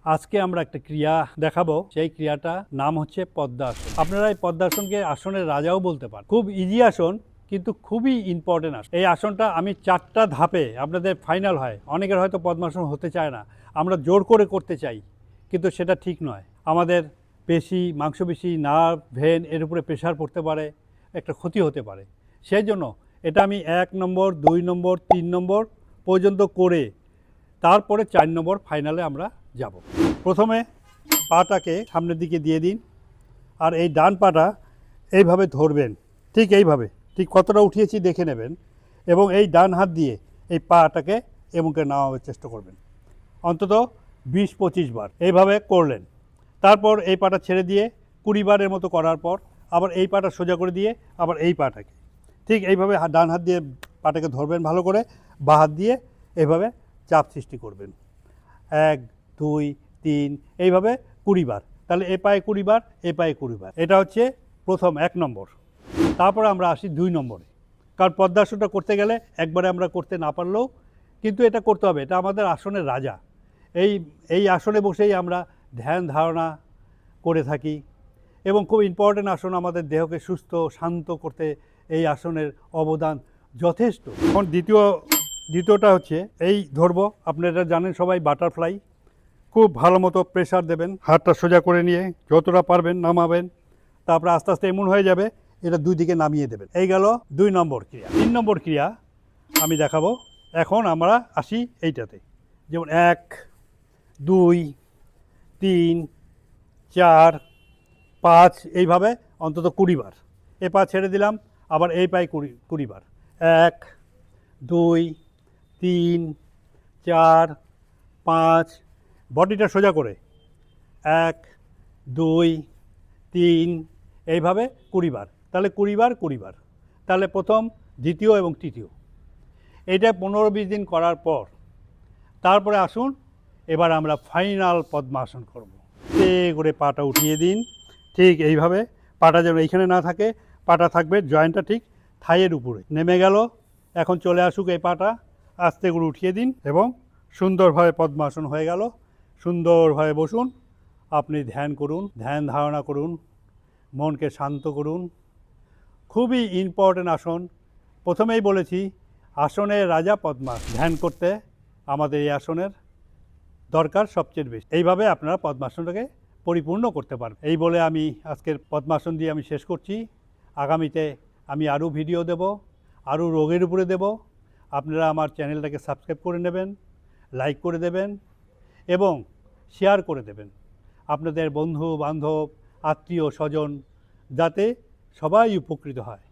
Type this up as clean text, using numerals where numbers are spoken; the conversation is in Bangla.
আজকে আমরা একটা ক্রিয়া দেখাবো, সেই ক্রিয়াটা নাম হচ্ছে পদ্মাসন। আপনারা এই পদ্মাসনকে আসনের রাজাও বলতে পারেন। খুব ইজি আসন, কিন্তু খুবই ইম্পর্টেন্ট আসন। এই আসনটা আমি 4টা ধাপে আপনাদের ফাইনাল হয়। অনেকের হয়তো পদ্মাসন হতে চায় না, আমরা জোর করে করতে চাই, কিন্তু সেটা ঠিক নয়। আমাদের পেশি, মাংসপেশি, নার্ভ, ভেন এর উপরে প্রেশার পড়তে পারে, একটা ক্ষতি হতে পারে। সেই জন্য এটা আমি 1 নম্বর, 2 নম্বর, 3 নম্বর পর্যন্ত করে তারপরে 4 নম্বর ফাইনালে আমরা যাব। প্রথমে পাটাকে সামনের দিকে দিয়ে দিন, আর এই ডান পাটা এইভাবে ধরবেন, ঠিক এইভাবে, ঠিক কতটা উঠিয়েছি দেখে নেবেন, এবং এই ডান হাত দিয়ে এই পাটাকে এমনকে নামাবার চেষ্টা করবেন, অন্তত 20-25 বার এইভাবে করলেন। তারপর এই পাটা ছেড়ে দিয়ে 20 বারের মতো করার পর আবার এই পাটা সোজা করে দিয়ে আবার এই পাটাকে ঠিক এইভাবে ডান হাত দিয়ে পাটাকে ধরবেন ভালো করে, বাঁ হাত দিয়ে এইভাবে চাপ সৃষ্টি করবেন। 1, 2, 3 এইভাবে 20 বার। তাহলে এ পায়ে 20 বার, এ পায়ে 20 বার। এটা হচ্ছে প্রথম 1 নম্বর। তারপরে আমরা আসি 2 নম্বরে। কারণ পদ্মাসনটা করতে গেলে একবারে আমরা করতে না পারলেও কিন্তু এটা করতে হবে, এটা আমাদের আসনের রাজা। এই আসনে বসেই আমরা ধ্যান ধারণা করে থাকি, এবং খুব ইম্পর্টেন্ট আসন, আমাদের দেহকে সুস্থ শান্ত করতে এই আসনের অবদান যথেষ্ট। এখন দ্বিতীয়টা হচ্ছে এই ধরবো, আপনারা জানেন সবাই, বাটারফ্লাই। খুব ভালো মতো প্রেশার দেবেন, হাতটা সোজা করে নিয়ে যতটা পারবেন নামাবেন, তারপরে আস্তে আস্তে এমন হয়ে যাবে এটা দুই দিকে নামিয়ে দেবেন। এই গেল 2 নম্বর ক্রিয়া। 3 নম্বর ক্রিয়া আমি দেখাবো। এখন আমরা আসি এইটাতে, যেমন 1, 2, 3, 4, 5 এইভাবে অন্তত 20 বার। এ পা ছেড়ে দিলাম, আবার এই পায়ে 20 বার। 1, 2, 3, 4, 5, বডিটা সোজা করে 1, 2, 3 এইভাবে 20 বার। তাহলে 20 বার 20 বার। তাহলে প্রথম, দ্বিতীয় এবং তৃতীয়। এইটা 15-20 দিন করার পর তারপরে আসুন, এবার আমরা ফাইনাল পদ্মাসন করব। করে পাটা উঠিয়ে দিন, ঠিক এইভাবে। পাটা যেন এইখানে না থাকে, পাটা থাকবে জয়েন্টটা ঠিক থাইয়ের উপরে নেমে গেল। এখন চলে আসুক এই পাটা, আস্তে করে উঠিয়ে দিন, এবং সুন্দরভাবে পদ্মাসন হয়ে গেল। সুন্দরভাবে বসুন, আপনি ধ্যান করুন, ধ্যান ধারণা করুন, মনকে শান্ত করুন। খুবই ইম্পর্টেন্ট আসন। প্রথমেই বলেছি, আসনের রাজা পদ্মাসন। ধ্যান করতে আমাদের এই আসনের দরকার সবচেয়ে বেশি। এইভাবে আপনারা পদ্মাসনটাকে পরিপূর্ণ করতে পারবেন। এই বলে আমি আজকের পদ্মাসন দিয়ে আমি শেষ করছি। আগামীতে আমি আরও ভিডিও দেব, আরও রোগের উপরে দেব। আপনারা আমার চ্যানেলটাকে সাবস্ক্রাইব করে নেবেন, লাইক করে দেবেন, এবং শেয়ার করে দেবেন আপনাদের বন্ধু বান্ধব, আত্মীয় স্বজন, যাতে সবাই উপকৃত হয়।